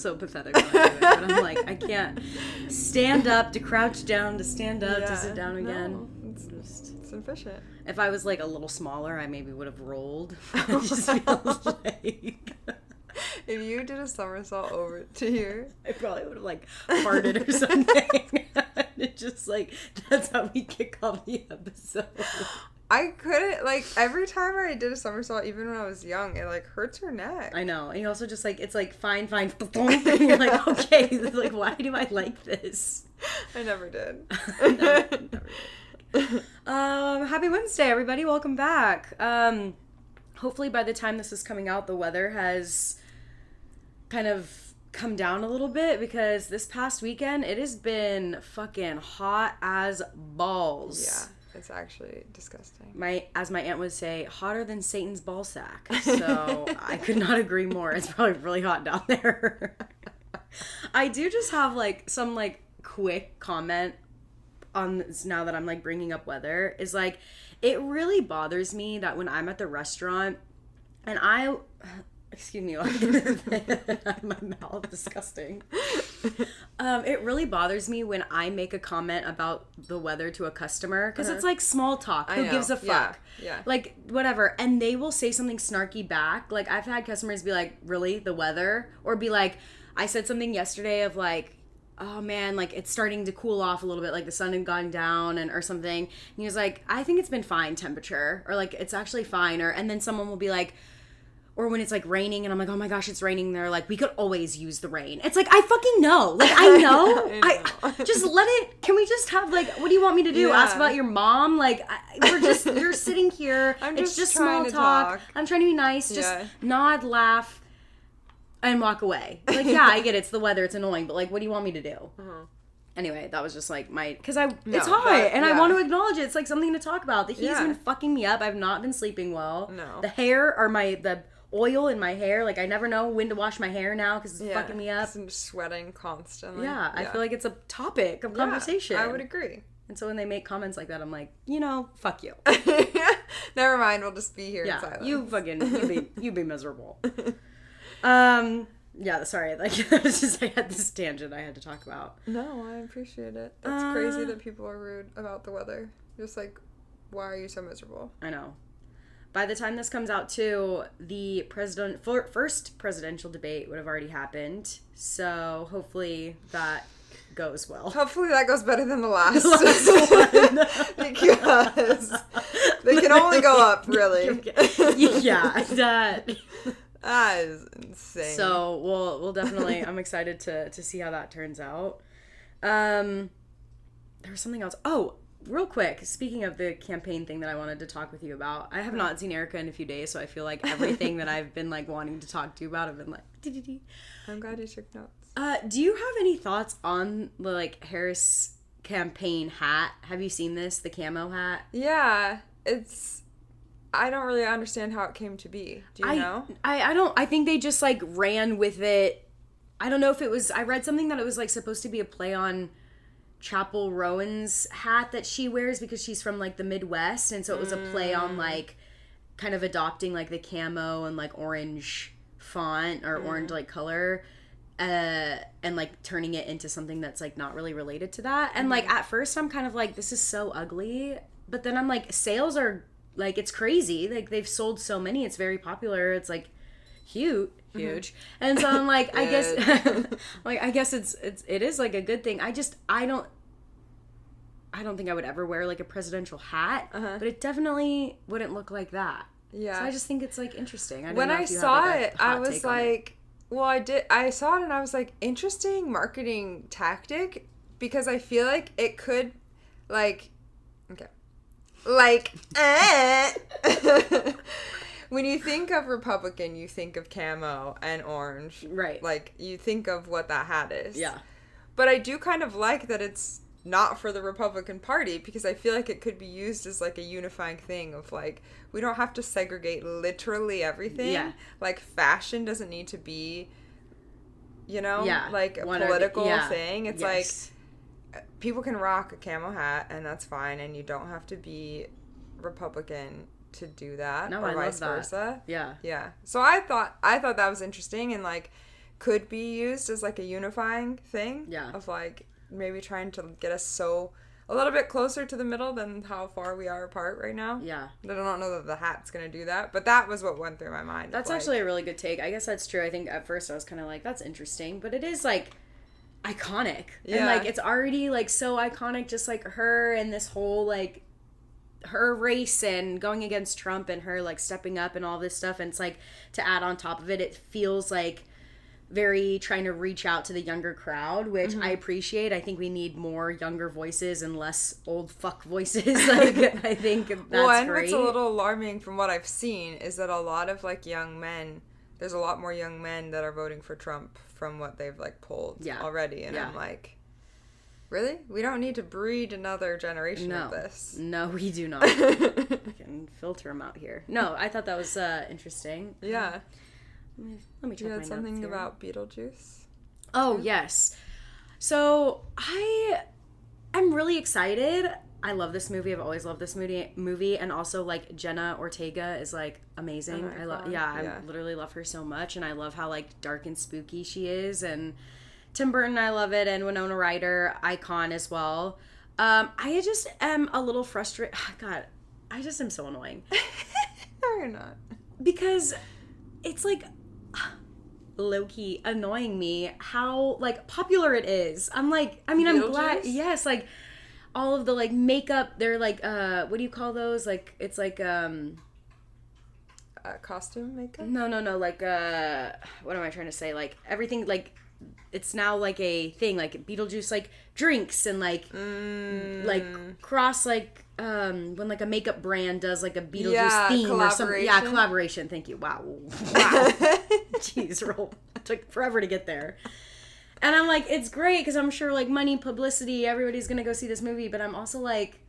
so pathetic when I do it, but I'm like, I can't stand up to crouch down to stand up to sit down again. No, it's efficient. If I was like a little smaller, I maybe would have rolled. It just feels like if you did a somersault over to here, I probably would have like farted or something. It just like that's how we kick off the episode. I couldn't, like, every time I did a somersault, even when I was young, it, like, hurts her neck. I know. And you also just, like, it's, like, fine. And you're like, okay, like, why do I like this? I never did. Never did. Happy Wednesday, everybody. Welcome back. Hopefully by the time this is coming out, the weather has kind of come down a little bit, because this past weekend, it has been fucking hot as balls. Yeah. It's actually disgusting. As my aunt would say, hotter than Satan's ball sack. So I could not agree more. It's probably really hot down there. I do just have like some like quick comment on this now that I'm like bringing up weather, is like, it really bothers me that when I'm at the restaurant and excuse me, I'm getting it out of my mouth. Disgusting. It really bothers me when I make a comment about the weather to a customer, because it's like small talk. Who gives a fuck? Yeah. Like, whatever. And they will say something snarky back. Like, I've had customers be like, really? The weather? Or be like, I said something yesterday of like, oh man, like it's starting to cool off a little bit, like the sun had gone down or something. And he was like, I think it's been fine temperature, or like it's actually fine. And then someone will be like, or when it's like raining and I'm like, oh my gosh, it's raining. They're like, we could always use the rain. It's like, I fucking know. Like, I know. I just let it. Can we just have like, what do you want me to do? Yeah. Ask about your mom? Like, you're sitting here. It's just small talk. I'm trying to be nice. Just nod, laugh, and walk away. Like, yeah, I get it. It's the weather. It's annoying. But like, what do you want me to do? Uh-huh. Anyway, that was just like it's hot and I want to acknowledge it. It's like something to talk about. The heat's been fucking me up. I've not been sleeping well. No. The hair or the oil in my hair, like I never know when to wash my hair now because it's fucking me up. I'm sweating constantly. Yeah, I feel like it's a topic of conversation. I would agree. And so when they make comments like that, I'm like, fuck you. Never mind, we'll just be here in silence. You be miserable. Yeah, sorry, like it's just I had this tangent I had to talk about. No, I appreciate it. It's crazy that people are rude about the weather. Just like, why are you so miserable? I know. By the time this comes out, too, the first presidential debate would have already happened. So hopefully that goes well. Hopefully that goes better than the last one. Because they can only go up, really. Yeah, that is insane. So we'll definitely. I'm excited to see how that turns out. There was something else. Oh. Real quick, speaking of the campaign thing that I wanted to talk with you about, I have not seen Erica in a few days, so I feel like everything that I've been like wanting to talk to you about, I've been like, dee. I'm glad you took notes. Do you have any thoughts on the like Harris campaign hat? Have you seen this, the camo hat? Yeah, I don't really understand how it came to be. Do you know? I don't. I think they just like ran with it. I don't know if it was. I read something that it was like supposed to be a play on Chapel Rowan's hat that she wears because she's from like the Midwest, and so it was a play on like kind of adopting like the camo and like orange font or orange like color and like turning it into something that's like not really related to that. And like at first I'm kind of like, this is so ugly, but then I'm like, sales are like, it's crazy, like they've sold so many, it's very popular, it's like huge. And so I'm like, I guess it is like a good thing. I don't think I would ever wear like a presidential hat, but it definitely wouldn't look like that. Yeah. So I just think it's like interesting. When I saw it, I was like, I saw it and I was like, interesting marketing tactic, because I feel like it could when you think of Republican, you think of camo and orange. Right. Like, you think of what that hat is. Yeah. But I do kind of like that it's not for the Republican Party, because I feel like it could be used as, like, a unifying thing of, like, we don't have to segregate literally everything. Yeah. Like, fashion doesn't need to be, like, a political thing. It's like, people can rock a camo hat, and that's fine, and you don't have to be Republican to do that, or vice versa. Yeah. So I thought that was interesting, and like could be used as like a unifying thing. Yeah. Of like maybe trying to get us a little bit closer to the middle than how far we are apart right now. Yeah. I don't know that the hat's going to do that, but that was what went through my mind. That's actually a really good take. I guess that's true. I think at first I was kind of like, that's interesting, but it is like iconic. Yeah. And like it's already like so iconic, just like her and this whole like her race and going against Trump and her like stepping up and all this stuff. And it's like to add on top of it, it feels like very trying to reach out to the younger crowd, which I appreciate. I think we need more younger voices and less old fuck voices. Like I think that's and great. What's a little alarming from what I've seen is that a lot of like young men, there's a lot more young men that are voting for Trump from what they've like polled already. And I'm like, really? We don't need to breed another generation of this. No, we do not. I can filter them out here. No, I thought that was interesting. Yeah. Let me check my notes here. You had something about Beetlejuice? Oh, yes. So, I'm really excited. I love this movie. I've always loved this movie. And also, like, Jenna Ortega is, like, amazing. I literally love her so much. And I love how, like, dark and spooky she is. And Tim Burton, I love it. And Winona Ryder, icon as well. I just am a little frustrated. God, I just am so annoying. No, you're not. Because it's, like, low-key annoying me how, like, popular it is. I'm like, I mean, I'm glad. Yes, like, all of the, like, makeup, they're, like, what do you call those? Like, it's, like, costume makeup? No, like, what am I trying to say? Like, everything, like, it's now, like, a thing, like, Beetlejuice, like, drinks and, like, cross, like, when, like, a makeup brand does, like, a Beetlejuice theme or something. Yeah, collaboration. Thank you. Wow. Jeez, it took forever to get there. And I'm like, it's great because I'm sure, like, money, publicity, everybody's going to go see this movie. But I'm also like,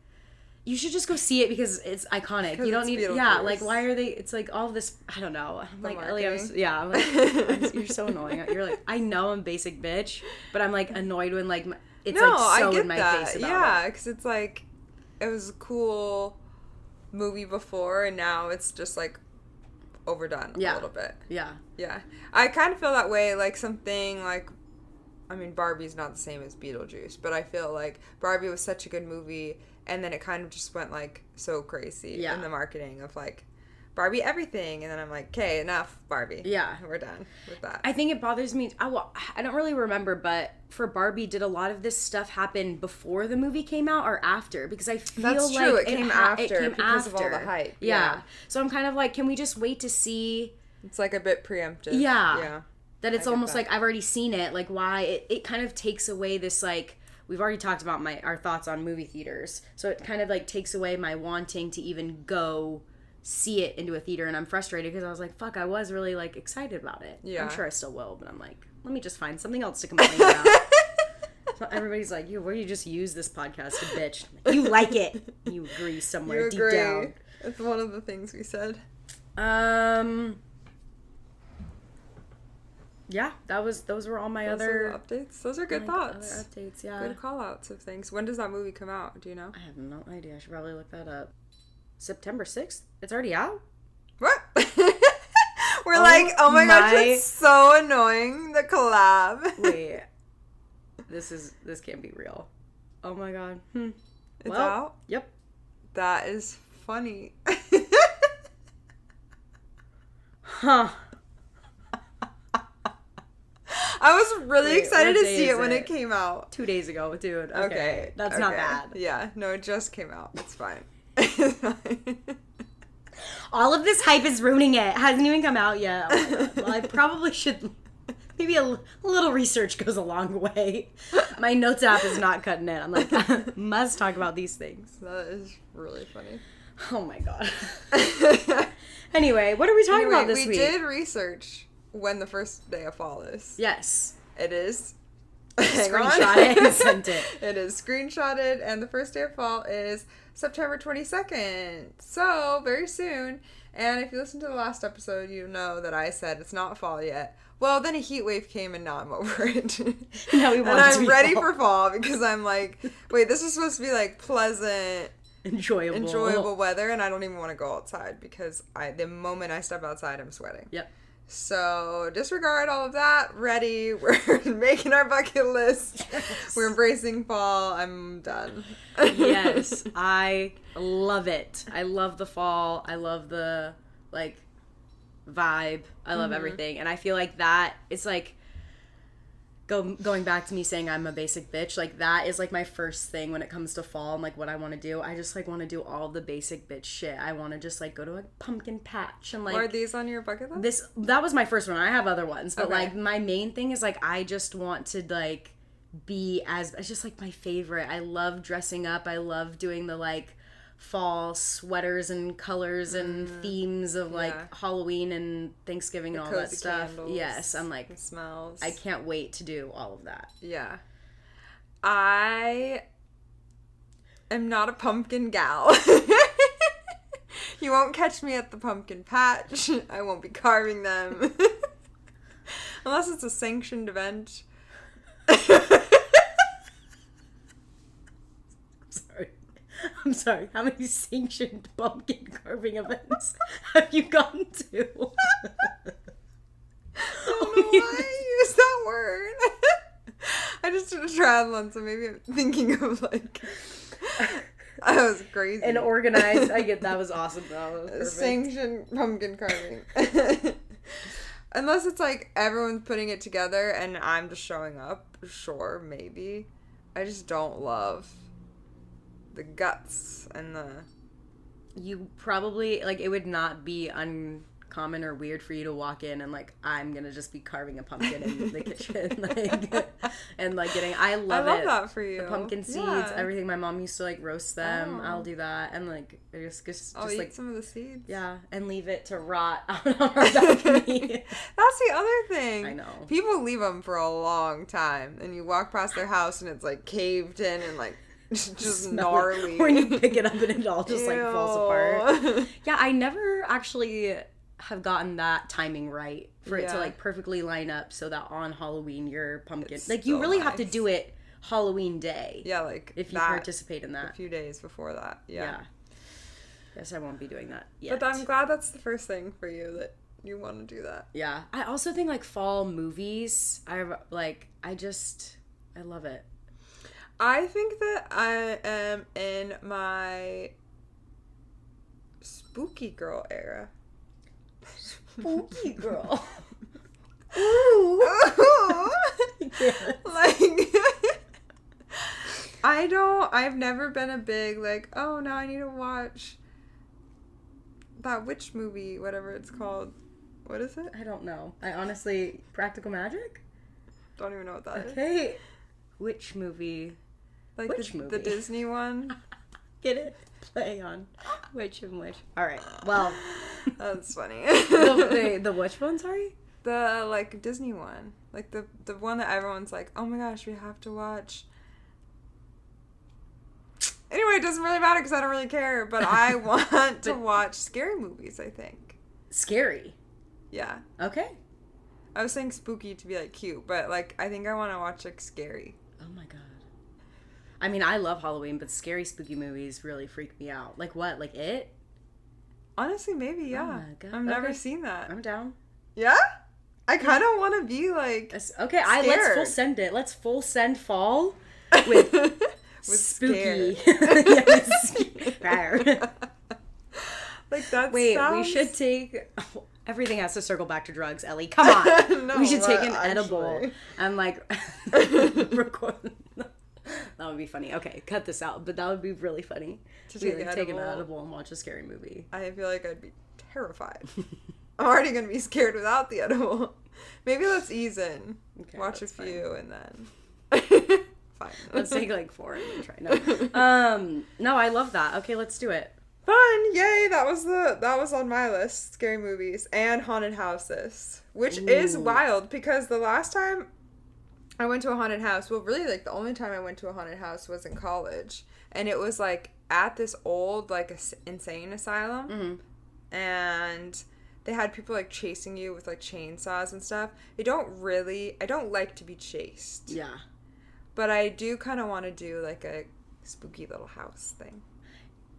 you should just go see it because it's iconic. You don't need, like, why are they, it's like all this, I don't know. I'm like, Ellie, I'm like, you're so annoying. You're like, I know I'm basic bitch, but I'm, like, annoyed when, like, it's, like, so in my face about it. Yeah, because it's, like, it was a cool movie before, and now it's just, like, overdone a little bit. Yeah. Yeah. I kind of feel that way, like, something, like, I mean, Barbie's not the same as Beetlejuice, but I feel like Barbie was such a good movie, and then it kind of just went, like, so crazy in the marketing of, like, Barbie everything, and then I'm like, okay, enough, Barbie. Yeah. We're done with that. I think it bothers me. I don't really remember, but for Barbie, did a lot of this stuff happen before the movie came out or after? Because I feel That's like true. It came after because of all the hype. Yeah. So I'm kind of like, can we just wait to see? It's like a bit preemptive. Yeah. That it's almost like I've already seen it. Like why it kind of takes away this like. We've already talked about our thoughts on movie theaters. So it kind of like takes away my wanting to even go see it into a theater, and I'm frustrated because I was like, fuck, I was really like excited about it. Yeah. I'm sure I still will, but I'm like, let me just find something else to complain about. So everybody's like, where you just use this podcast to bitch. Like, you like it. You agree somewhere deep down. It's one of the things we said. Yeah, those were all my other updates. Those are good thoughts. Other updates, yeah. Good call outs of things. When does that movie come out? Do you know? I have no idea. I should probably look that up. September 6th? It's already out? What? We're like, oh my gosh, it's so annoying, the collab. Wait. This can't be real. Oh my god. It's out? Yep. That is funny. Huh. I was really excited to see it when it came out. 2 days ago, dude. Okay. That's not bad. Yeah, no, it just came out. It's fine. All of this hype is ruining it. It hasn't even come out yet. Oh my God. Well, I probably should. Maybe a little research goes a long way. My notes app is not cutting it. I'm like, must talk about these things. That is really funny. Oh my God. Anyway, what are we talking about this week? We did research when the first day of fall is. Yes. It is. Screenshot it and sent it. It is screenshotted, and the first day of fall is September 22nd. So, very soon. And if you listen to the last episode, you know that I said it's not fall yet. Well, then a heat wave came, and now I'm over it. Now we want and I'm ready for fall because I'm like, wait, this is supposed to be like pleasant, enjoyable weather, and I don't even want to go outside because the moment I step outside, I'm sweating. Yep. So disregard all of that. Ready. We're making our bucket list. Yes. We're embracing fall. I'm done. Yes. I love it. I love the fall. I love the, like, vibe. I love everything. And I feel like that, it's like, going back to me saying I'm a basic bitch, like, that is, like, my first thing when it comes to fall and, like, what I want to do. I just, like, want to do all the basic bitch shit. I want to just, like, go to a pumpkin patch and, like... Are these on your bucket list? That was my first one. I have other ones. But, okay. like, my main thing is, like, I just want to, like, be as... It's just, like, my favorite. I love dressing up. I love doing the, like... fall sweaters and colors and themes of like Halloween and Thanksgiving and all that stuff. Yes, I'm like, smells. I can't wait to do all of that. Yeah. I am not a pumpkin gal. You won't catch me at the pumpkin patch. I won't be carving them. Unless it's a sanctioned event. I'm sorry. How many sanctioned pumpkin carving events have you gone to? I don't know why I use that word. I just did a triathlon, so maybe I'm thinking of like... That was crazy. And organized. I get that was awesome though. That was sanctioned pumpkin carving. Unless it's like everyone's putting it together and I'm just showing up. Sure, maybe. I just don't love... the guts and the... You probably, like, it would not be uncommon or weird for you to walk in and, like, I'm gonna just be carving a pumpkin in the kitchen, like, and, like, getting... I love that for you. The pumpkin seeds, everything. My mom used to, like, roast them. Oh. I'll do that. And, like, just I'll eat like, some of the seeds. Yeah, and leave it to rot on our balcony. That's the other thing. I know. People leave them for a long time, and you walk past their house and it's, like, caved in and, like, just gnarly. When you pick it up and it all just like falls apart. Yeah, I never actually have gotten that timing right for it to like perfectly line up so that on Halloween your pumpkin you really have to do it Halloween day. Yeah, like if you participate in that. A few days before that. Yeah. Guess I won't be doing that yet. But I'm glad that's the first thing for you, that you want to do that. Yeah. I also think like fall movies, I love it. I think that I am in my spooky girl era. Spooky girl. Ooh. Yes. Like, I've never been a big, like, oh, now I need to watch that witch movie, whatever it's called. What is it? I don't know. I honestly, Practical Magic? Don't even know what that is. Okay. Witch movie. Like the Disney one? Get it? Play on which and which. Alright, well. That's funny. the which one, sorry? The, like, Disney one. Like, the one that everyone's like, oh my gosh, we have to watch. Anyway, it doesn't really matter because I don't really care, but I want to watch scary movies, I think. Scary? Yeah. Okay. I was saying spooky to be, like, cute, but, like, I think I want to watch, like, scary. Oh my god. I mean, I love Halloween, but scary, spooky movies really freak me out. Like what? Like It? Honestly, maybe, yeah. Oh my god. I've never seen that. I'm down. Yeah? I kind of want to be, like, okay, scared. Let's full send it. Let's full send fall with, spooky. Like, that Wait, we should take... Everything has to circle back to drugs, Ellie. Come on. No, we should take an edible and, like, record... That would be funny. Okay, cut this out, but that would be really funny. To take an edible and watch a scary movie. I feel like I'd be terrified. I'm already going to be scared without the edible. Maybe let's ease in. Okay, watch a few and then... Fine. Let's take like 4 and then try. No, I love that. Okay, let's do it. Fun! Yay! That was on my list. Scary movies and haunted houses. Which is wild because the last time I went to a haunted house, well, really, like, the only time I went to a haunted house was in college. And it was, like, at this old, like, insane asylum. Mm-hmm. And they had people, like, chasing you with, like, chainsaws and stuff. I don't like to be chased. Yeah. But I do kind of want to do, like, a spooky little house thing.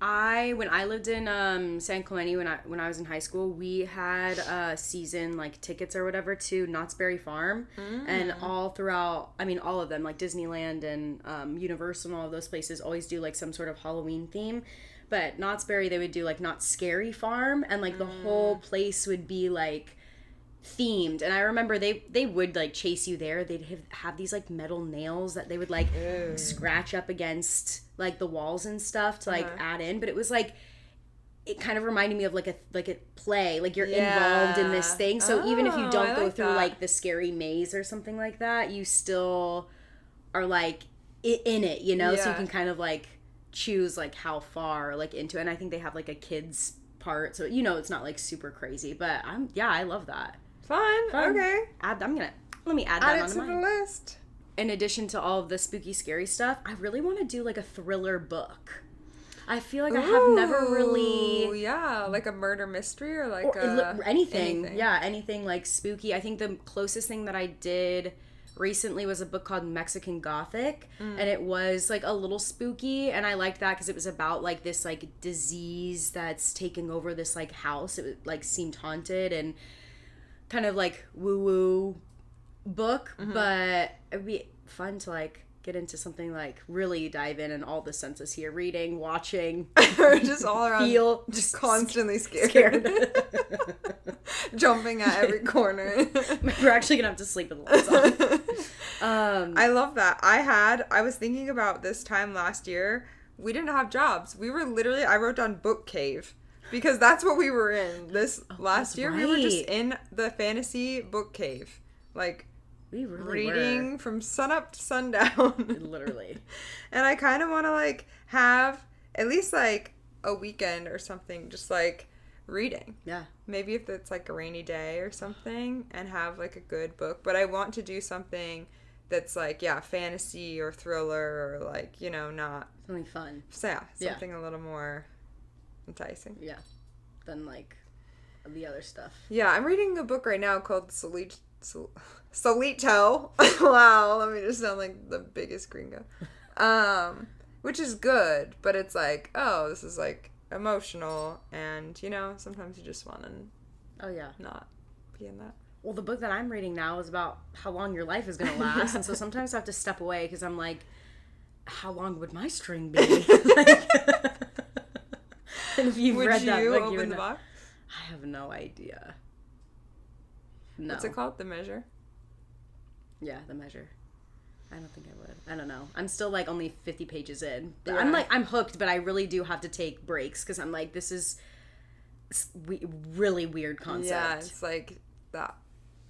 When I lived in San Clemente when I was in high school, we had season like tickets or whatever to Knott's Berry Farm, and all throughout, I mean, all of them, like Disneyland and Universal and all of those places always do like some sort of Halloween theme. But Knott's Berry, they would do like Knott's Scary Farm, and like the whole place would be like themed. And I remember they would like chase you there. They'd have these like metal nails that they would like scratch up against like the walls and stuff to like add in. But it was like, it kind of reminded me of like a play, like you're involved in this thing. So even if you don't go through like the scary maze or something like that, you still are like in it, you know. So you can kind of like choose like how far like into it. And I think they have like a kids part, so you know it's not like super crazy. But I love that. Fun. Okay. Let me add that onto the list. In addition to all of the spooky, scary stuff, I really want to do like a thriller book. I feel like I have never really... Yeah, like a murder mystery or like anything. Yeah, anything like spooky. I think the closest thing that I did recently was a book called Mexican Gothic, and it was like a little spooky, and I liked that because it was about like this like disease that's taking over this like house. It like seemed haunted and kind of like woo-woo book, but it'd be fun to like get into something like really dive in all the senses here, reading, watching, just all around, just constantly scared. Jumping at every corner. We're actually gonna have to sleep with the lights on. I love that. I was thinking about this time last year, we didn't have jobs. We were literally, I wrote down book cave. Because that's what we were in last year. Right. We were just in the fantasy book cave. Like, we really reading from sunup to sundown. Literally. And I kind of want to, like, have at least, like, a weekend or something just, like, reading. Yeah. Maybe if it's, like, a rainy day or something and have, like, a good book. But I want to do something that's, like, fantasy or thriller or, like, you know, not... Something fun. So, something a little more... enticing. Yeah. Than like the other stuff. Yeah, I'm reading a book right now called Solito. Wow, let me just sound like the biggest gringo. Which is good, but it's like, oh, this is like emotional, and you know, sometimes you just want to not be in that. Well, the book that I'm reading now is about how long your life is going to last, and so sometimes I have to step away because I'm like, how long would my string be? And if you've read that book, you would know. Box? I have no idea. No. What's it called? The Measure? Yeah, The Measure. I don't think I would. I don't know. I'm still like only 50 pages in. Yeah. I'm hooked, but I really do have to take breaks because I'm like, this is really weird concept. Yeah, it's like that.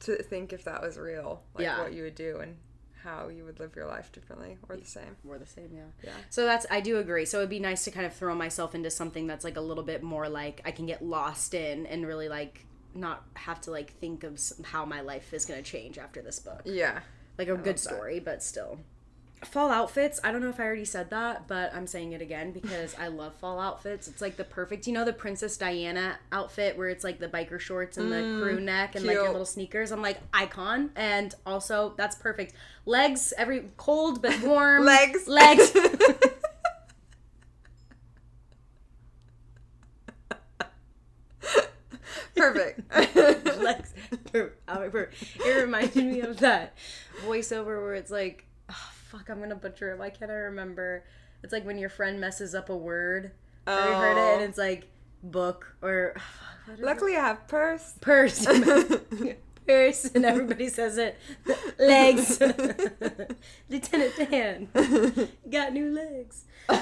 To think if that was real, like what you would do and how you would live your life differently or the same. Or the same, yeah. So I do agree. So it'd be nice to kind of throw myself into something that's like a little bit more like I can get lost in and really like not have to like think of how my life is going to change after this book. Yeah. Like a good story, but still. Fall outfits, I don't know if I already said that, but I'm saying it again because I love fall outfits. It's like the perfect, you know, the Princess Diana outfit where it's like the biker shorts and the crew neck and like your little sneakers. I'm like, icon. And also, that's perfect. Legs, cold but warm. Legs. Perfect. Legs. Perfect. It reminded me of that voiceover where it's like, fuck, I'm gonna butcher it. Why can't I remember? It's like when your friend messes up a word. Have you heard it? And it's like book or... Luckily I have purse. Purse. Purse. And everybody says it. Legs. Lieutenant Dan. Got new legs. I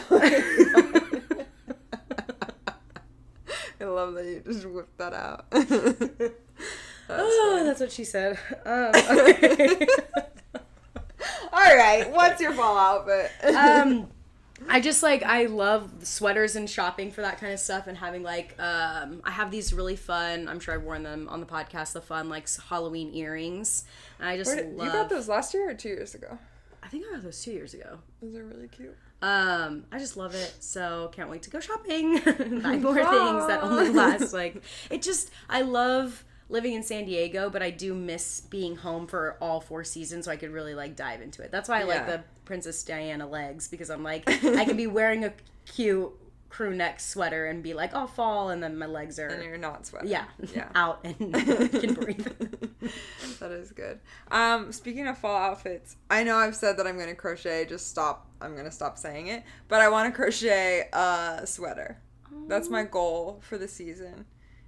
love that you just whipped that out. That's what she said. Okay. All right, what's your fall outfit? I just like, I love sweaters and shopping for that kind of stuff and having like, I have these really fun, I'm sure I've worn them on the podcast, the fun like Halloween earrings. And I just love... You got those last year or 2 years ago? I think I got those 2 years ago. Those are really cute. I just love it. So can't wait to go shopping. Buy more things that only last like, it just, I love living in San Diego, but I do miss being home for all 4 seasons, so I could really like dive into it. That's why I like the Princess Diana legs, because I'm like, I can be wearing a cute crew neck sweater and be like, oh, fall, and then my legs are... And you're not sweating. Yeah. Out and can breathe. That is good. Speaking of fall outfits, I know I've said that I'm going to crochet, I'm going to stop saying it, but I want to crochet a sweater. Oh. That's my goal for the season,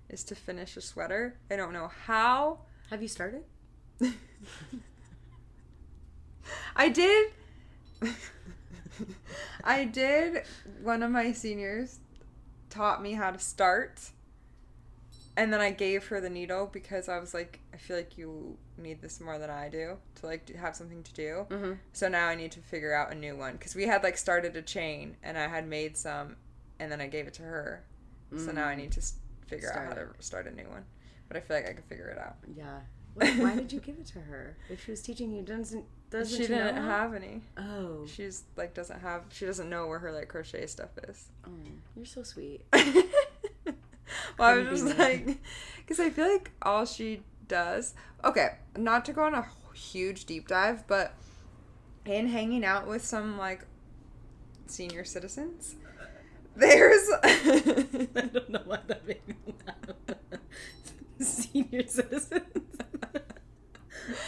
is to finish a sweater. I don't know how. Have you started? I did. One of my seniors taught me how to start, and then I gave her the needle because I was like, I feel like you need this more than I do to like have something to do. Mm-hmm. So now I need to figure out a new one, because we had like started a chain and I had made some and then I gave it to her. So now I need to figure out how to start a new one, but I feel like I can figure it out. Yeah. Why did you give it to her? If she was teaching you, doesn't she didn't have any. Oh. She's like she doesn't know where her like crochet stuff is. Oh, you're so sweet. Well, I was just like, because I feel like all she does. Okay, not to go on a huge deep dive, but in hanging out with some like senior citizens, there's I don't know why that made me laugh. Senior citizens.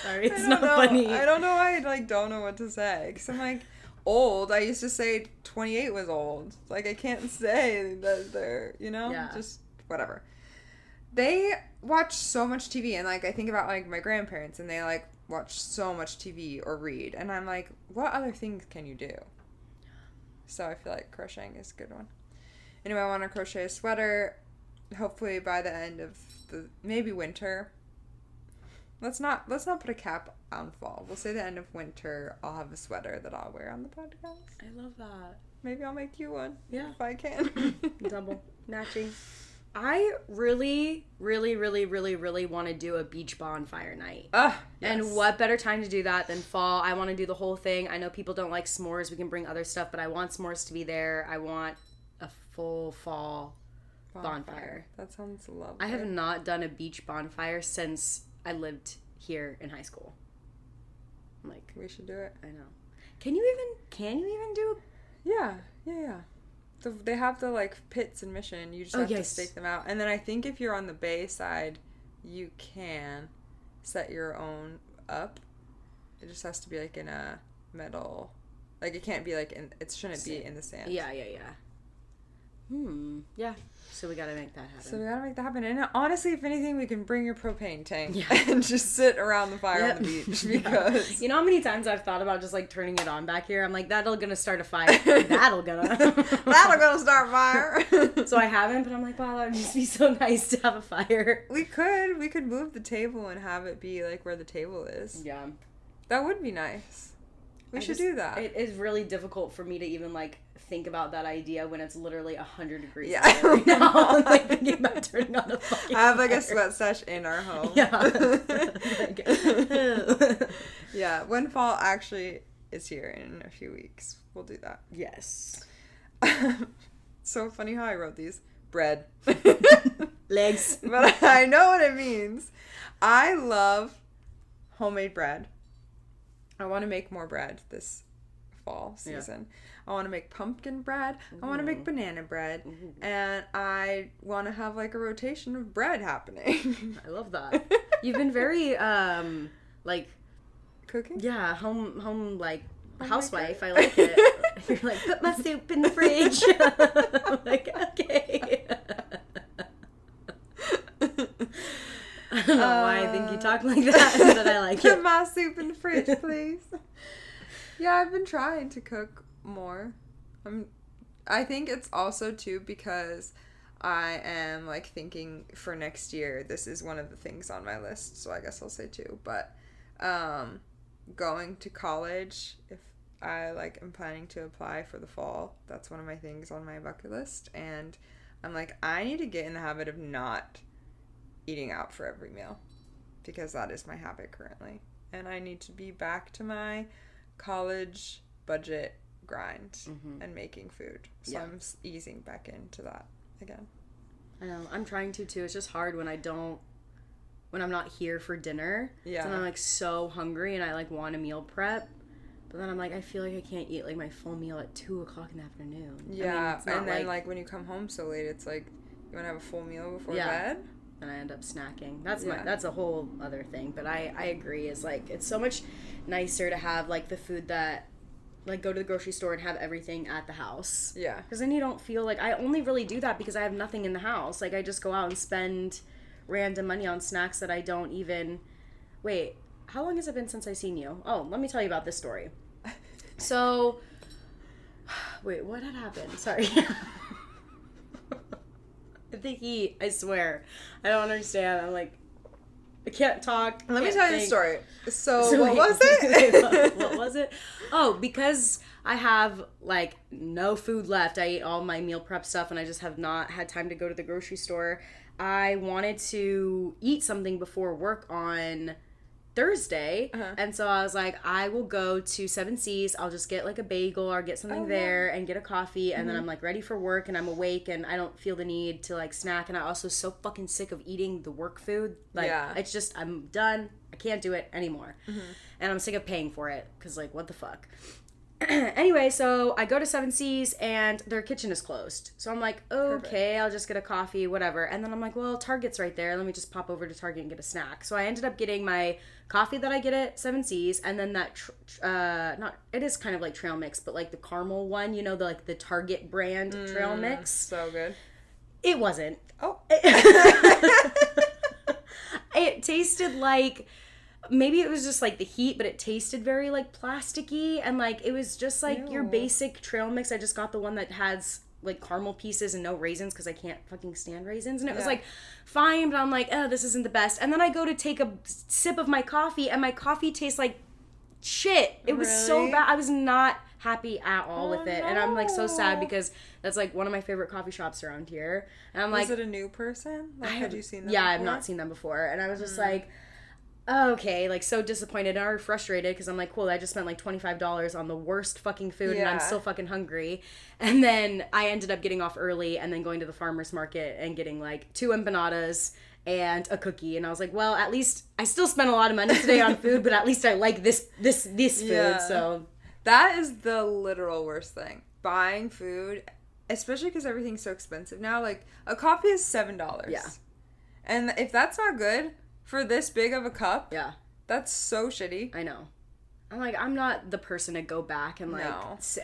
Sorry, it's not funny. I don't know why I like don't know what to say, because I'm like old. I used to say 28 was old. Like I can't say that they're, just whatever. They watch so much TV, and like I think about like my grandparents, and they like watch so much TV or read, and I'm like, what other things can you do? So I feel like crocheting is a good one. Anyway, I want to crochet a sweater, hopefully by the end of maybe winter. Let's not put a cap on fall. We'll say the end of winter. I'll have a sweater that I'll wear on the podcast. I love that. Maybe I'll make you one. Yeah, if I can. Double matching. I really, really, really, really, really want to do a beach bonfire night. Yes. And what better time to do that than fall? I want to do the whole thing. I know people don't like s'mores. We can bring other stuff, but I want s'mores to be there. I want a full fall bonfire. That sounds lovely. I have not done a beach bonfire since I lived here in high school. I'm like, we should do it. I know. Can you even do? Yeah. So they have the like pits in Mission. You just have to stake them out, and then I think if you're on the bay side, you can set your own up. It just has to be like in a metal, like it can't be like it shouldn't be in the sand. Yeah. Yeah. So we gotta make that happen. And honestly, if anything, we can bring your propane tank and just sit around the fire on the beach, because you know how many times I've thought about just like turning it on back here. I'm like, that'll gonna start a fire. that'll gonna start fire. So I haven't, but I'm like, wow, that would just be so nice to have a fire. We could move the table and have it be like where the table is. Yeah, that would be nice. We should do that. It is really difficult for me to even like think about that idea when it's literally 100 degrees. Yeah, right now. I'm like thinking about turning on a fucking I have like fire. a sweat sesh in our home. Yeah. Yeah, when fall actually is here in a few weeks, we'll do that. Yes. So funny how I wrote these. Bread. Legs. But I know what it means. I love homemade bread. I want to make more bread this fall season. Yeah. I want to make pumpkin bread. Mm-hmm. I want to make banana bread. Mm-hmm. And I want to have like a rotation of bread happening. I love that. You've been very like cooking? Yeah, home like housewife. I like it. You're like, put my soup in the fridge. I'm like, okay. I don't know why I think you talk like that, but I like it. Put my soup in the fridge, please. Yeah, I've been trying to cook more. I think it's also too because I am like thinking for next year. This is one of the things on my list, so I guess I'll say two. But going to college, if I like am planning to apply for the fall, that's one of my things on my bucket list. And I'm like, I need to get in the habit of not eating out for every meal, because that is my habit currently, and I need to be back to my college budget grind and making food. So I'm easing back into that again. I know, I'm trying to too. It's just hard when I'm not here for dinner. Yeah. So I'm like so hungry and I like want a meal prep, but But then I'm like, I feel like I can't eat, like, my full meal at 2 o'clock in the afternoon. Yeah, I mean, and then, like, when you come home so late, it's like, you want to have a full meal before bed? And I end up snacking. That's a whole other thing. But I agree, is, like, it's so much nicer to have, like, the food that, like, go to the grocery store and have everything at the house. Yeah. Because then you don't feel like, I only really do that because I have nothing in the house. Like, I just go out and spend random money on snacks that I don't even... Wait, how long has it been since I've seen you? Oh, let me tell you about this story. So, wait, what had happened? Sorry. The heat, I swear. I don't understand. I'm like, I can't talk. Let me tell you the story. So what wait, was it? What was it? Oh, because I have, like, no food left. I ate all my meal prep stuff, and I just have not had time to go to the grocery store. I wanted to eat something before work on Thursday, and so I was like, I will go to Seven Seas. I'll just get, like, a bagel or get something there and get a coffee, and then I'm, like, ready for work, and I'm awake, and I don't feel the need to, like, snack, and I'm also so fucking sick of eating the work food. Like, it's just, I'm done. I can't do it anymore. And I'm sick of paying for it, because, like, what the fuck? Anyway, so I go to Seven Seas, and their kitchen is closed. So I'm like, okay, perfect. I'll just get a coffee, whatever. And then I'm like, well, Target's right there. Let me just pop over to Target and get a snack. So I ended up getting my coffee that I get at Seven Seas, and then that, it is kind of like trail mix, but like the caramel one, you know, the Target brand trail mix. So good. It wasn't. Oh. It tasted like... Maybe it was just, like, the heat, but it tasted very, like, plasticky, and, like, it was just, like, your basic trail mix. I just got the one that has, like, caramel pieces and no raisins, because I can't fucking stand raisins, and it was, like, fine, but I'm like, oh, this isn't the best. And then I go to take a sip of my coffee, and my coffee tastes like shit. It was so bad. I was not happy at all with it, and I'm, like, so sad, because that's, like, one of my favorite coffee shops around here, and I'm like... Was it a new person? Like, had you seen them before? I have not seen them before, and I was just like... Okay, like, so disappointed and frustrated, because I'm like, cool, I just spent like $25 on the worst fucking food, and I'm still fucking hungry. And then I ended up getting off early and then going to the farmer's market and getting like 2 empanadas and a cookie, and I was like, well, at least I still spent a lot of money today on food, but at least I like this food. So that is the literal worst thing, buying food, especially because everything's so expensive now. Like, a coffee is $7. Yeah, and if that's not good for this big of a cup, that's so shitty. I know. I'm like, I'm not the person to go back and, like,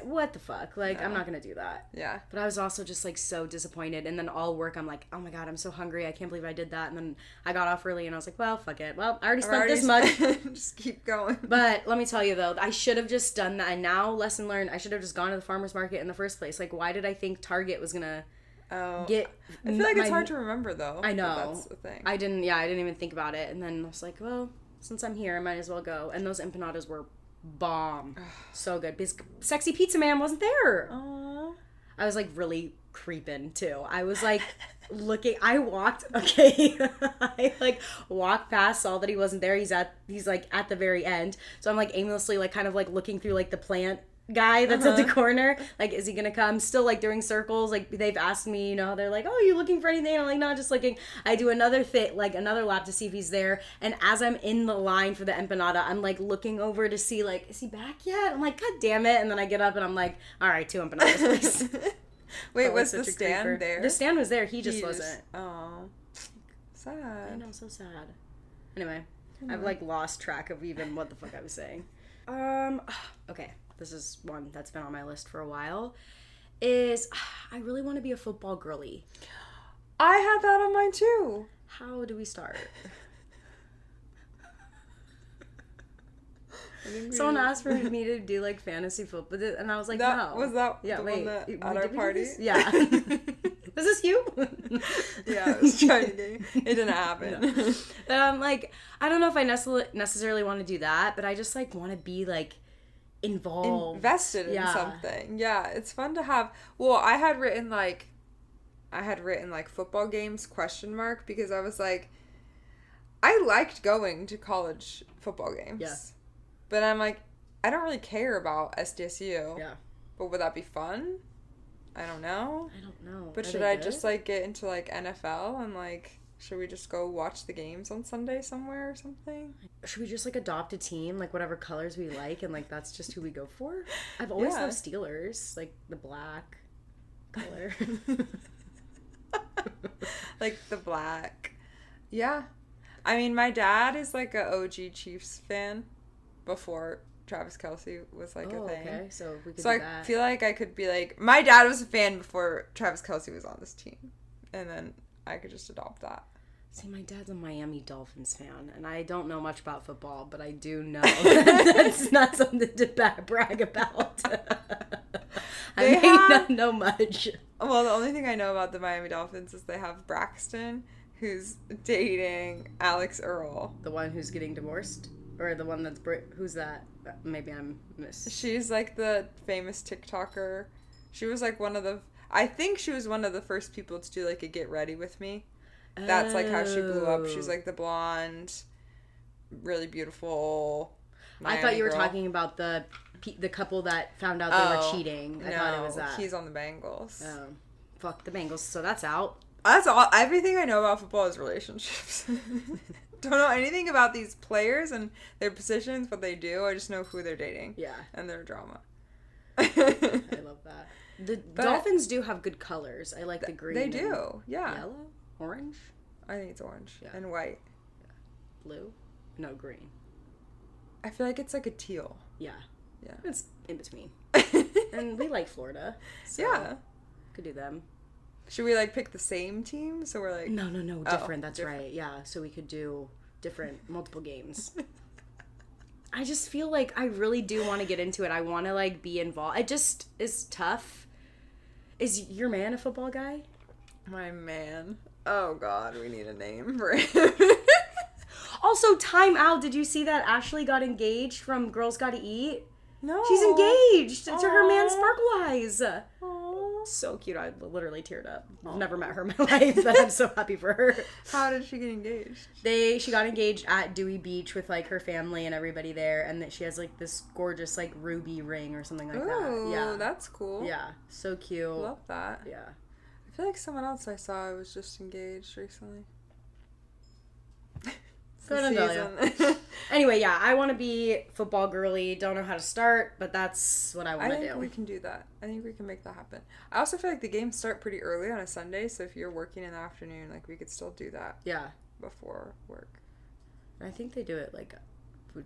what the fuck? Like, I'm not going to do that. Yeah. But I was also just, like, so disappointed. And then all work, I'm like, oh my God, I'm so hungry. I can't believe I did that. And then I got off early and I was like, well, fuck it. Well, I already spent this much. Just keep going. But let me tell you, though, I should have just done that. And now, lesson learned, I should have just gone to the farmer's market in the first place. Like, why did I think Target was going to get... I feel like it's hard to remember, though. I know. That's the thing. I didn't even think about it. And then I was like, well... Since I'm here, I might as well go. And those empanadas were bomb. So good. Because Sexy Pizza Man wasn't there. Aww. I was, like, really creeping, too. I was, like, looking. I walked past, saw that he wasn't there. He's, like, at the very end. So I'm, like, aimlessly, like, kind of, like, looking through, like, the plant guy that's at the corner. Like, is he gonna come? Still, like, doing circles. Like, they've asked me, you know, they're like, oh, you looking for anything? I'm like, not just looking. I do another lap to see if he's there. And as I'm in the line for the empanada, I'm, like, looking over to see, like, is he back yet? I'm like, God damn it. And then I get up and I'm like, all right, 2 empanadas, please. Wait, was the stand there? The stand was there. He just wasn't. Oh. Sad. I know, so sad. Anyway, I've, like, lost track of even what the fuck I was saying. Okay. This is one that's been on my list for a while, is I really want to be a football girly. I had that on mine too. How do we start? Someone asked for me to do, like, fantasy football, and I was like, no. Was that the one that at our party? Yeah. Was this you? Yeah, I was trying to get you. It didn't happen. No. But I'm like, I don't know if I necessarily want to do that, but I just, like, want to be, like, invested in something. Yeah, it's fun to have. Well, I had written like football games ? Because I was like, I liked going to college football games. Yeah. But I'm like, I don't really care about SDSU. Yeah. But would that be fun? I don't know. I don't know. But should I just, like, get into, like, NFL and, like, Should we just go watch the games on Sunday somewhere or something? Should we just like adopt a team, like whatever colors we like, and like that's just who we go for? I've always loved Steelers, like the black color. Like the black. Yeah. I mean, my dad is like a OG Chiefs fan before Travis Kelce was like a thing. Okay, so we could so do that. I feel like I could be like, my dad was a fan before Travis Kelce was on this team, and then I could just adopt that. See, my dad's a Miami Dolphins fan, and I don't know much about football, but I do know that's not something to brag about. I may not know much. Well, the only thing I know about the Miami Dolphins is they have Braxton, who's dating Alex Earl. The one who's getting divorced? Or the one that's... Who's that? Maybe I'm She's like the famous TikToker. She was like one of the... I think she was one of the first people to do like a Get Ready With Me. That's like how she blew up. She's like the blonde, really beautiful Miami I thought you were girl. talking about the couple that found out they were cheating. I thought it was that. He's on the Bengals. Oh, fuck the Bengals. So that's out. That's all. Everything I know about football is relationships. Don't know anything about these players and their positions, what they do. I just know who they're dating. Yeah. And their drama. I love that. The Dolphins do have good colors. I like the green. They do. Yeah. Yellow? Orange? I think it's orange. Yeah. And white. Blue? No, green. I feel like it's like a teal. Yeah. Yeah. It's in between. And we like Florida. So yeah. Could do them. Should we like pick the same team? So we're like... No. Different. That's different. right. Yeah. So we could do multiple games. I just feel like I really do want to get into it. I want to like be involved. It just is tough. Is your man a football guy? My man. Oh God, we need a name for him. Also, time out. Did you see that Ashley got engaged from Girls Gotta Eat? No. She's engaged to her man Sparkle Eyes. Aww. So cute. I literally teared up. I've never met her in my life, but I'm so happy for her. How did she get engaged? She got engaged at Dewey Beach with like her family and everybody there, and that she has like this gorgeous like ruby ring or something like that. Yeah, that's cool. Yeah, so cute. Love that. Yeah. I feel like someone else I saw was just engaged recently. Couldn't tell you. Anyway, yeah, I want to be football girly. Don't know how to start, but that's what I want to do. I think we can do that. I think we can make that happen. I also feel like the games start pretty early on a Sunday, so if you're working in the afternoon, like we could still do that. Yeah. Before work. I think they do it like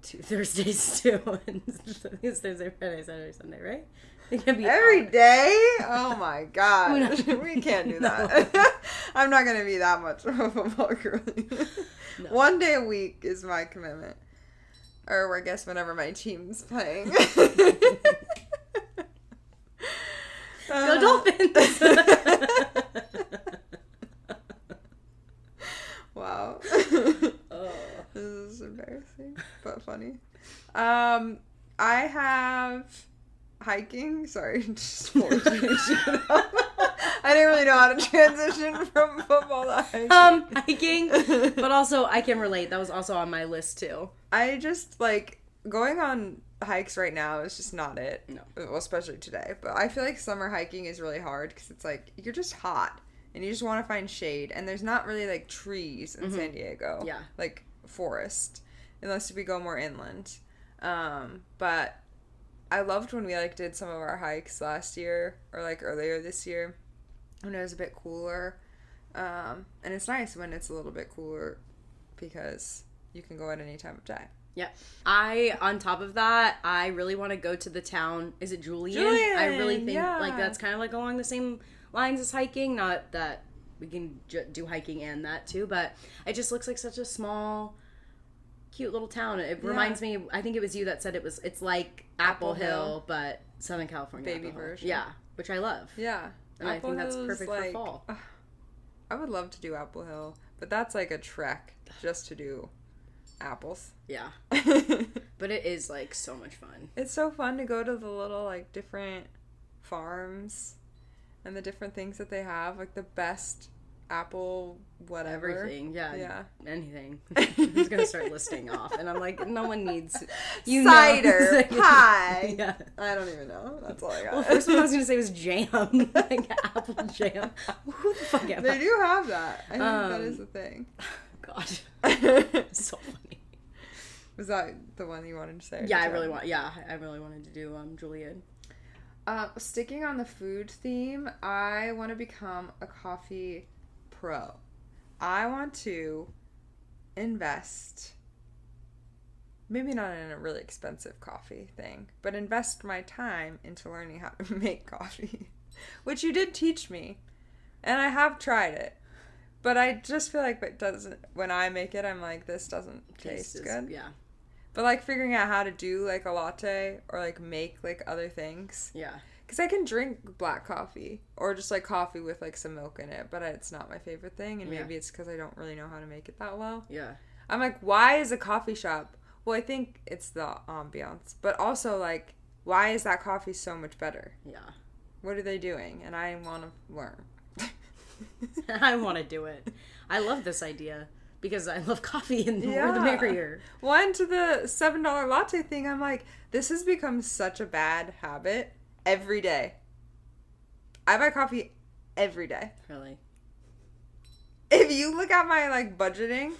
2 Thursdays too. It's Thursday, Friday, Saturday, Sunday, right? It can be every day. Oh my God, we can't do that. I'm not gonna be that much of a football girly. No. 1 day a week is my commitment, or I guess whenever my team's playing. Go Dolphins! Wow. Oh. This is embarrassing, but funny. I have hiking. Sorry, just I didn't really know how to transition from football to hiking. Hiking, but also I can relate. That was also on my list too. I just like going on hikes right now is just not it. No. Well, especially today. But I feel like summer hiking is really hard because it's like you're just hot and you just want to find shade, and there's not really like trees in San Diego. Yeah. Like forest, unless we go more inland. But I loved when we like did some of our hikes last year or like earlier this year when it was a bit cooler. And it's nice when it's a little bit cooler because you can go at any time of day. Yeah. On top of that, I really want to go to the town. Is it Julian? I really think like that's kind of like along the same lines as hiking. Not that we can do hiking and that too, but it just looks like such a small, cute little town. It reminds me, I think it was you that said it's like Apple Hill, but Southern California. Baby version. Yeah, which I love. Yeah. And I think that's perfect for fall. I would love to do Apple Hill, but that's like a trek just to do apples. Yeah. But it is like so much fun. It's so fun to go to the little like different farms and the different things that they have. Like the best apple, whatever. Everything, yeah. Yeah. Anything. He's going to start listing off. And I'm like, no one needs... Cider, pie. Yeah. I don't even know. That's all I got. Well, first one I was going to say was jam. Like apple jam. Who the fuck am I? They do have that. I think that is the thing. God. So funny. Was that the one you wanted to say? Yeah, I really wanted to do Julian. Sticking on the food theme, I want to become a coffee pro. I want to invest, maybe not in a really expensive coffee thing, but invest my time into learning how to make coffee, which you did teach me, and I have tried it. But I just feel like when I make it, I'm like, this doesn't taste good. Yeah. But, like, figuring out how to do, like, a latte or, like, make, like, other things. Yeah. Because I can drink black coffee or just, like, coffee with, like, some milk in it. But it's not my favorite thing. And maybe it's because I don't really know how to make it that well. Yeah. I'm like, why is a coffee shop... Well, I think it's the ambiance. But also, like, why is that coffee so much better? Yeah. What are they doing? And I want to learn. I want to do it. I love this idea. Because I love coffee and the more the merrier. Well, to the $7 latte thing, I'm like, this has become such a bad habit every day. I buy coffee every day. Really? If you look at my, like, budgeting,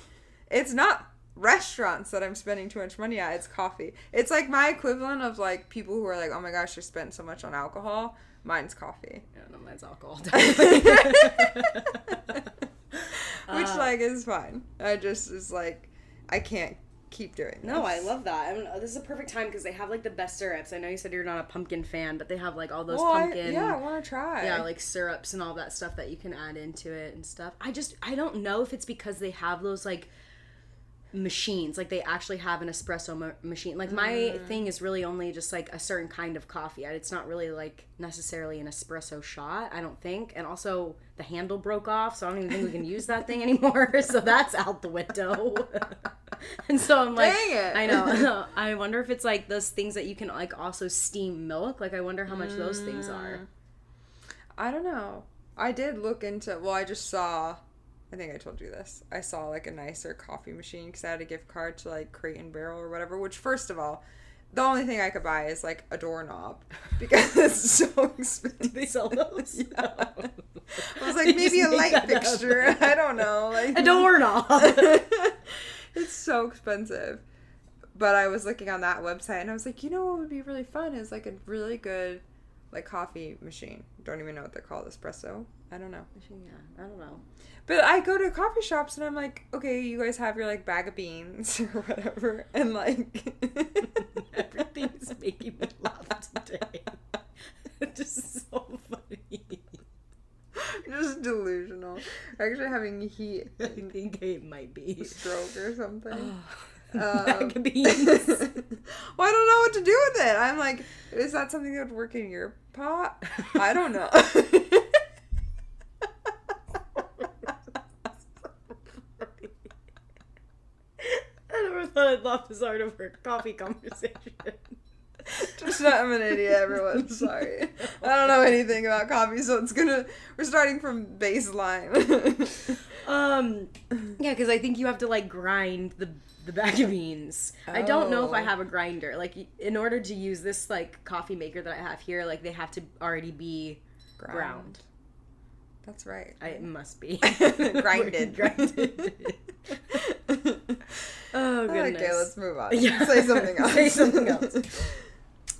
it's not restaurants that I'm spending too much money at. It's coffee. It's, like, my equivalent of, like, people who are like, oh my gosh, I spent so much on alcohol. Mine's coffee. Yeah, no, mine's alcohol. Which, like, is fine. I just is like, I can't keep doing this. No, I love that. I mean, this is a perfect time because they have, like, the best syrups. I know you said you're not a pumpkin fan, but they have, like, all those pumpkin... I want to try. Yeah, like, syrups and all that stuff that you can add into it and stuff. I don't know if it's because they have those, like, machines. Like, they actually have an espresso machine. Like, my thing is really only just, like, a certain kind of coffee. It's not really, like, necessarily an espresso shot, I don't think. And also, the handle broke off, so I don't even think we can use that thing anymore. So that's out the window. And so I'm like... Dang it. I know. I wonder if it's, like, those things that you can, like, also steam milk. Like, I wonder how much those things are. I don't know. I did look into... Well, I just saw... I think I told you this. I saw, like, a nicer coffee machine because I had a gift card to, like, Crate and Barrel or whatever, which, first of all, the only thing I could buy is, like, a doorknob because it's so expensive. They sell those? Yeah. I was like, maybe a light fixture. I don't know. Like, a doorknob. It's so expensive. But I was looking on that website and I was like, you know what would be really fun is, like, a really good, like, coffee machine. Don't even know what they're called. Espresso? I don't know. Yeah, I don't know. But I go to coffee shops and I'm like, okay, you guys have your, like, bag of beans or whatever. And, like... Everything's making me laugh today. It's just so funny. Just delusional. Actually having heat. I think it might be. Stroke or something. Bag of beans. Well, I don't know what to do with it. I'm like, is that something that would work in your pot? I don't know. I never thought I'd laugh this hard over a coffee conversation. Just I'm an idiot, everyone. Sorry. I don't know anything about coffee, so we're starting from baseline. Yeah, because I think you have to, like, grind the bag of beans. I don't know if I have a grinder. Like, in order to use this, like, coffee maker that I have here, like, they have to already be ground. That's right. It must be. Grinded. Oh, goodness. Okay, let's move on. Yeah. Say something else. Say something else.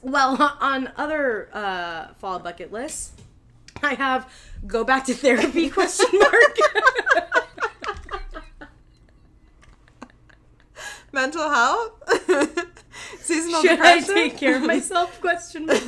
Well, on other fall bucket lists, I have go back to therapy, question mark. Mental health? Seasonal Should depression? I take care of myself, question mark?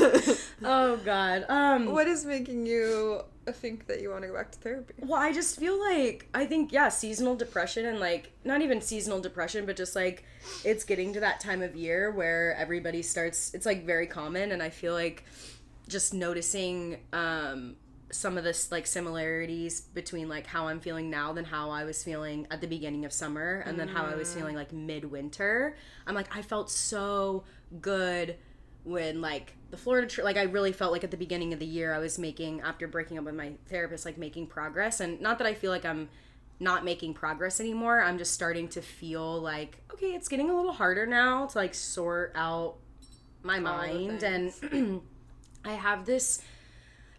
Oh, God. What is making you think that you want to go back to therapy? Well, I just feel like, I think, yeah, seasonal depression and, like, not even seasonal depression, but just, like, it's getting to that time of year where everybody starts, it's, like, very common, and I feel like just noticing some of this, like, similarities between, like, how I'm feeling now than how I was feeling at the beginning of summer, and then how I was feeling, like, midwinter. I'm like, I felt so good when like the Florida trip, like I really felt like at the beginning of the year I was making, after breaking up with my therapist, like making progress. And not that I feel like I'm not making progress anymore. I'm just starting to feel like, okay, it's getting a little harder now to like sort out my mind. And I have this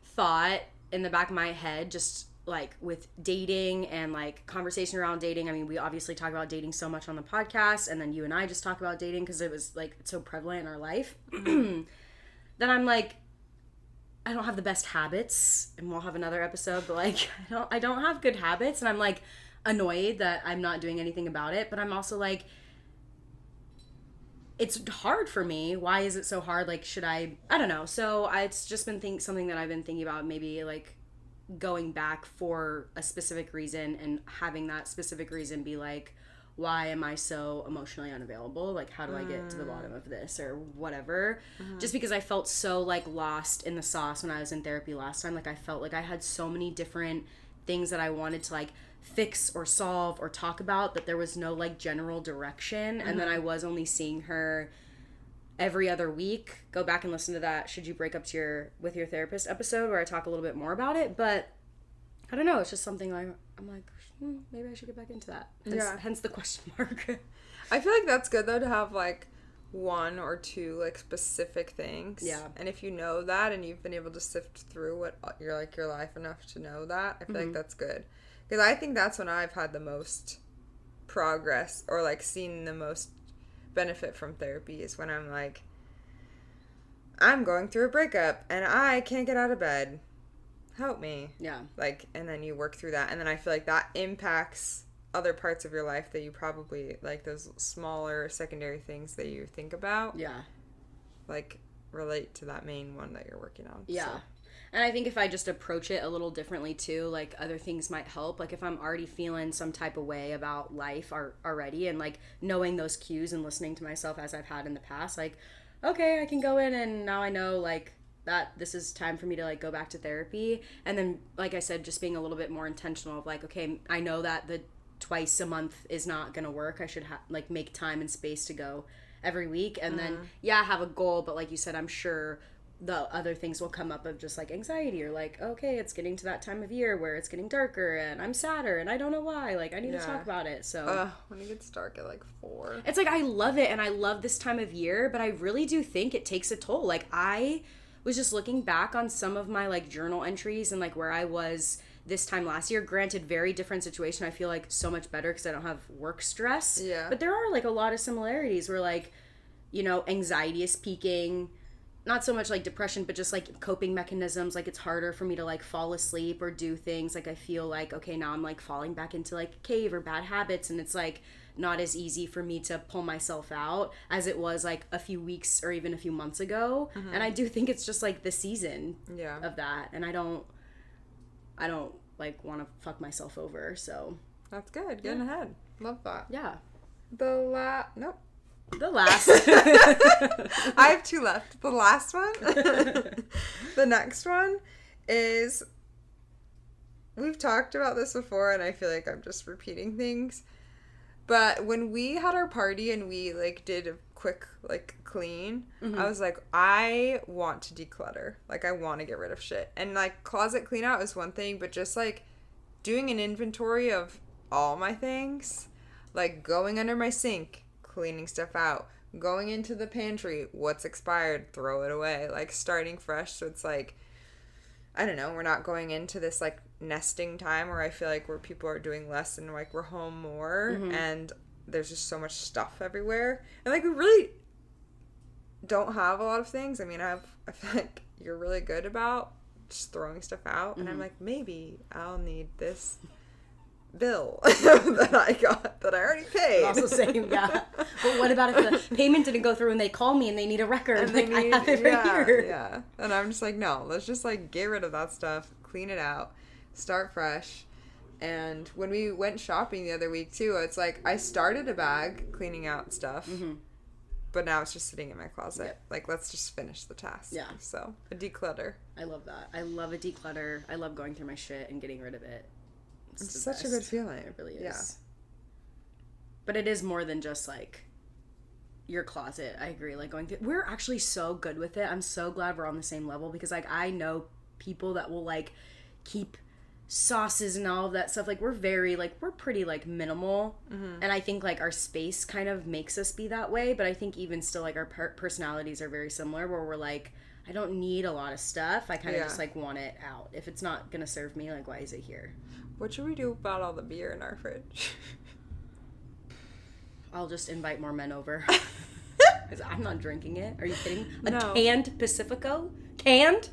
thought in the back of my head, just like with dating and like conversation around dating. I mean, we obviously talk about dating so much on the podcast, and then you and I just talk about dating because it was like so prevalent in our life. Then I'm like, I don't have the best habits, and we'll have another episode, but like I don't have good habits, and I'm like annoyed that I'm not doing anything about it. But I'm also like, it's hard for me. Why is it so hard? Like, should I don't know. So it's just been something that I've been thinking about, maybe like going back for a specific reason and having that specific reason be like, why am I so emotionally unavailable? Like, how do I get to the bottom of this or whatever? Just because I felt so like lost in the sauce when I was in therapy last time. Like, I felt like I had so many different things that I wanted to like fix or solve or talk about, that there was no like general direction. And then I was only seeing her every other week. Go back and listen to that Should You Break Up with Your Therapist episode where I talk a little bit more about it. But I don't know, it's just something like I'm like, maybe I should get back into that. Hence the question mark. I feel like that's good though, to have like one or two like specific things. Yeah. And if you know that and you've been able to sift through what your life enough to know that, I feel like that's good. Because I think that's when I've had the most progress, or like seen the most benefit from therapy, is when I'm like, I'm going through a breakup and I can't get out of bed. Help me. Yeah. Like, and then you work through that, and then I feel like that impacts other parts of your life that you probably, like those smaller secondary things that you think about. Yeah. Like, relate to that main one that you're working on. Yeah. So. And I think if I just approach it a little differently too, like other things might help. Like if I'm already feeling some type of way about life already, and like knowing those cues and listening to myself as I've had in the past, like, okay, I can go in and now I know like that this is time for me to like go back to therapy. And then, like I said, just being a little bit more intentional of like, okay, I know that the twice a month is not going to work. I should like make time and space to go every week. And then, have a goal. But like you said, I'm sure the other things will come up of just like anxiety, or like, okay, it's getting to that time of year where it's getting darker and I'm sadder and I don't know why, like I need to talk about it. So when it gets dark at like 4, it's like I love it and I love this time of year, but I really do think it takes a toll. Like I was just looking back on some of my like journal entries and like where I was this time last year. Granted, very different situation. I feel like so much better because I don't have work stress, but there are like a lot of similarities where like, you know, anxiety is peaking. Not so much like depression, but just like coping mechanisms. Like it's harder for me to like fall asleep or do things. Like I feel like, okay, now I'm like falling back into like cave or bad habits, and it's like not as easy for me to pull myself out as it was like a few weeks or even a few months ago. And I do think it's just like the season of that. And I don't like want to fuck myself over. So that's good. Getting ahead. Love that. Yeah. Nope. The last. I have 2 left. The last one. The next one is, we've talked about this before and I feel like I'm just repeating things. But when we had our party and we like did a quick like clean, I was like, I want to declutter. Like I want to get rid of shit. And like closet clean out is one thing, but just like doing an inventory of all my things, like going under my sink, cleaning stuff out, going into the pantry, what's expired, throw it away, like starting fresh. So it's like, I don't know, we're not going into this like nesting time where I feel like where people are doing less and like we're home more, and there's just so much stuff everywhere, and like we really don't have a lot of things. I mean, I feel like you're really good about just throwing stuff out, and I'm like, maybe I'll need this bill that I got that I already paid. Also same, yeah. But what about if the payment didn't go through and they call me and they need a record? And like, I have it right here. Yeah. And I'm just like, no, let's just like get rid of that stuff, clean it out, start fresh. And when we went shopping the other week too, it's like I started a bag cleaning out stuff, but now it's just sitting in my closet. Yep. Like, let's just finish the task. Yeah. So a declutter. I love that. I love a declutter. I love going through my shit and getting rid of it. It's such a good feeling. It really is. Yeah. But it is more than just like your closet. I agree. Like going through, we're actually so good with it. I'm so glad we're on the same level because like I know people that will like keep sauces and all of that stuff. Like we're pretty like minimal, and I think like our space kind of makes us be that way. But I think even still like our personalities are very similar, where we're like, I don't need a lot of stuff. I kind of just like want it out. If it's not gonna serve me, like why is it here? What should we do about all the beer in our fridge? I'll just invite more men over. I'm not drinking it. Are you kidding? No. Canned Pacifico? Canned?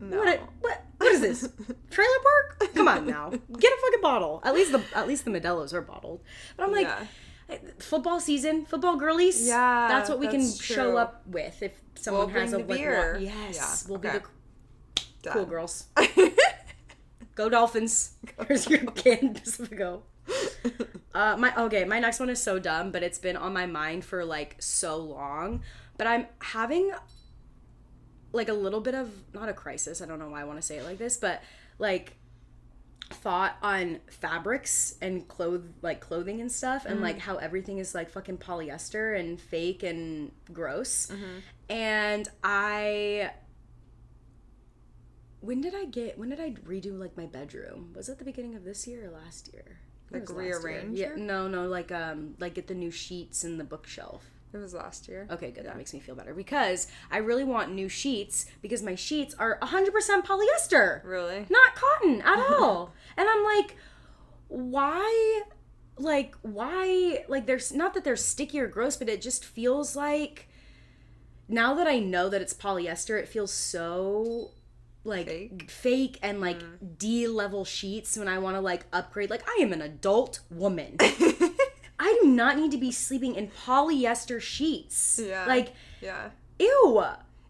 No. What is this? Trailer park? Come on now. Get a fucking bottle. At least the Modelo's are bottled. But I'm like, football season, football girlies. Yeah, that's what we can that's show true. up with if someone has a beer. Yes, we'll okay. be the cool girls. Go Dolphins. Here's your canned Pacifico. My next one is so dumb, but it's been on my mind for like so long. But I'm having like a little bit of, not a crisis, I don't know why I want to say it like this, but like thought on fabrics and clothing and stuff, and like how everything is like fucking polyester and fake and gross. And when did I redo like my bedroom? Was it the beginning of this year or last year? Like rearrange? Yeah, no, like get the new sheets and the bookshelf. It was last year. Okay, good. That makes me feel better because I really want new sheets because my sheets are 100% polyester. Really? Not cotton at all. And I'm like, why? Like, there's not that they're sticky or gross, but it just feels like now that I know that it's polyester, it feels so like fake and like D-level sheets when I want to like upgrade. Like, I am an adult woman. I do not need to be sleeping in polyester sheets. Yeah. Like, yeah. Ew.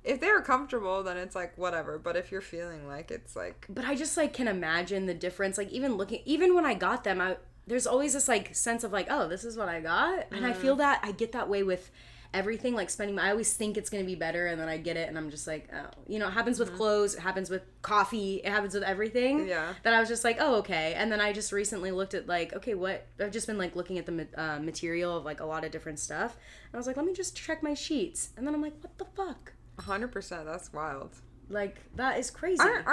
If they were comfortable, then it's like whatever. But if you're feeling like it's like... But I just like can imagine the difference. Like even when I got them, there's always this like sense of like, oh, this is what I got. And I feel that I get that way with everything, like I always think it's going to be better, and then I get it and I'm just like, oh. You know, it happens with clothes, it happens with coffee, it happens with everything. Yeah. That I was just like, oh, okay. And then I just recently looked at like, okay, I've just been like looking at the material of like a lot of different stuff. And I was like, let me just check my sheets. And then I'm like, what the fuck? 100%, that's wild. Like, that is crazy. Weren't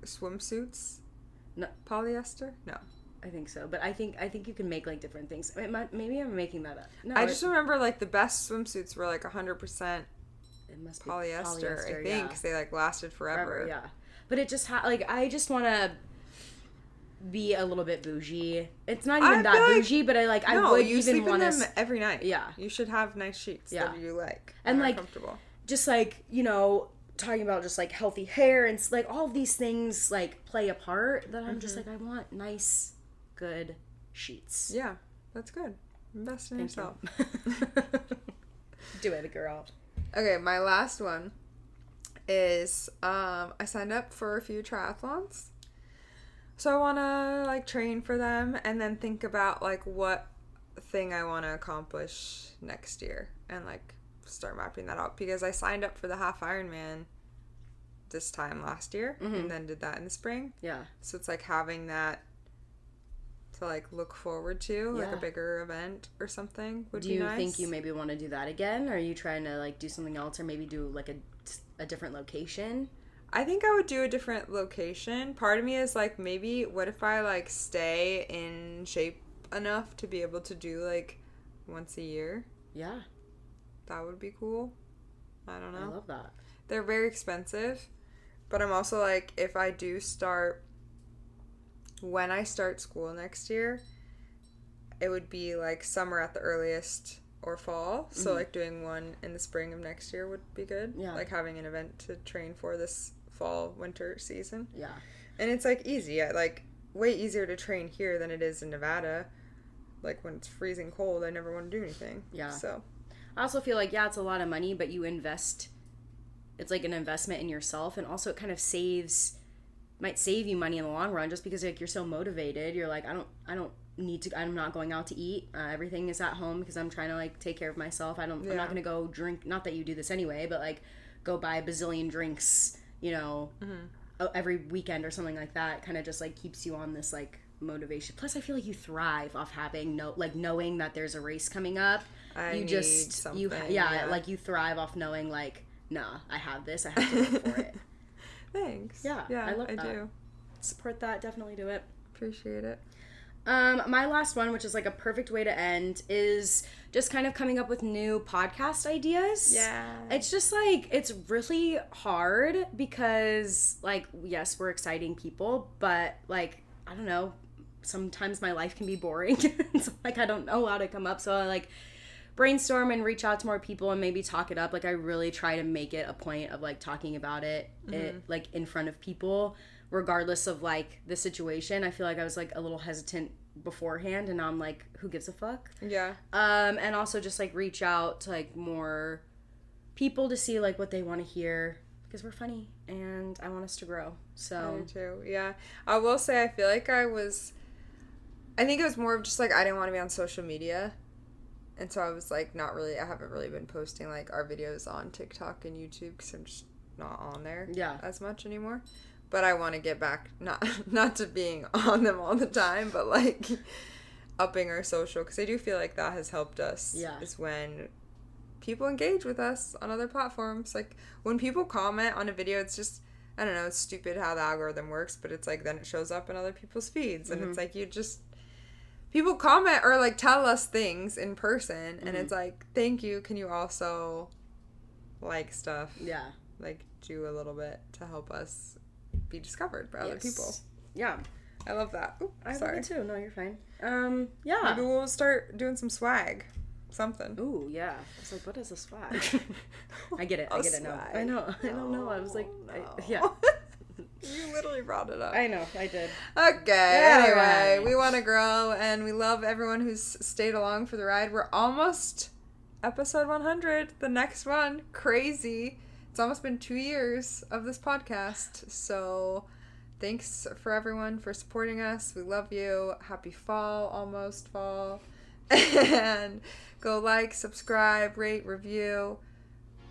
swimsuits polyester? No. I think so, but I think you can make like different things. Maybe I'm making that up. No, I just remember like the best swimsuits were like 100% it must be polyester, I think, because they like lasted forever. Yeah, but it just I just want to be a little bit bougie. It's not even that bougie, but I would even want to sleep in them every night. Yeah, you should have nice sheets that you like and like comfortable. Just like, you know, talking about just like healthy hair and like all of these things like play a part. That I'm just like, I want nice, good sheets. Yeah, that's good. Invest in yourself. Do it, girl. Okay, my last one is I signed up for a few triathlons. So I want to like train for them and then think about like what thing I want to accomplish next year and like start mapping that out, because I signed up for the half Ironman this time last year and then did that in the spring. Yeah. So it's like having that to like look forward to, like a bigger event or something would be nice. Do you think you maybe want to do that again? Or are you trying to like do something else, or maybe do like a different location? I think I would do a different location. Part of me is like, maybe what if I like stay in shape enough to be able to do like once a year? Yeah. That would be cool. I don't know. I love that. They're very expensive, but I'm also like, if I do start, when I start school next year, it would be like summer at the earliest or fall. So like doing one in the spring of next year would be good. Yeah. Like having an event to train for this fall winter season. Yeah. And it's like easy, like way easier to train here than it is in Nevada. Like when it's freezing cold, I never want to do anything. Yeah. So I also feel like, it's a lot of money, but you invest, it's like an investment in yourself, and also it kind of might save you money in the long run, just because like you're so motivated. You're like, I don't need to, I'm not going out to eat. Everything is at home because I'm trying to like take care of myself. I'm not going to go drink, not that you do this anyway, but like go buy a bazillion drinks, you know, every weekend or something like that. Kind of just like keeps you on this like motivation. Plus I feel like you thrive off having knowing that there's a race coming up. like you thrive off knowing like, nah, I have this, I have to work for it. Thanks. Yeah, I love that. I do. Support that, definitely do it. Appreciate it. My last one, which is like a perfect way to end, is just kind of coming up with new podcast ideas. Yeah. It's just like, it's really hard because like, yes, we're exciting people, but like, I don't know, sometimes my life can be boring. So like, I don't know how to come up. So I like brainstorm and reach out to more people and maybe talk it up. Like I really try to make it a point of like talking about it, like in front of people, regardless of like the situation. I feel like I was like a little hesitant beforehand, and now I'm like, who gives a fuck? Yeah. And also just like reach out to like more people to see like what they want to hear, because we're funny and I want us to grow. So I do too. Yeah. I will say I feel like I think it was more of just like I didn't want to be on social media. And so I was like I haven't really been posting like our videos on TikTok and YouTube because I'm just not on there as much anymore. But I want to get back, not to being on them all the time, but like upping our social, because I do feel like that has helped us. Yeah. Is when people engage with us on other platforms. Like when people comment on a video, it's just, I don't know, it's stupid how the algorithm works, but it's like then it shows up in other people's feeds, and it's like people comment or like tell us things in person, and it's like, thank you. Can you also like stuff? Yeah. Like do a little bit to help us be discovered by other people. Yeah. I love that. Ooh, I sorry. love it too. No, you're fine. Yeah. Maybe we'll start doing some swag. Something. Ooh, yeah. I was like, what is a swag? I get it. I get it now. I know. I don't know. I was like, yeah. You literally brought it up. I know. I did. Okay. Anyway, we want to grow, and we love everyone who's stayed along for the ride. We're almost episode 100. The next one. Crazy. It's almost been 2 years of this podcast. So thanks for everyone for supporting us. We love you. Happy fall. Almost fall. And go like, subscribe, rate, review.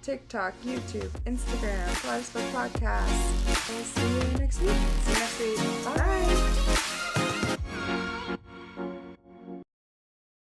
TikTok, YouTube, Instagram, Fly Podcast. We'll see you next week. See you next week. Bye.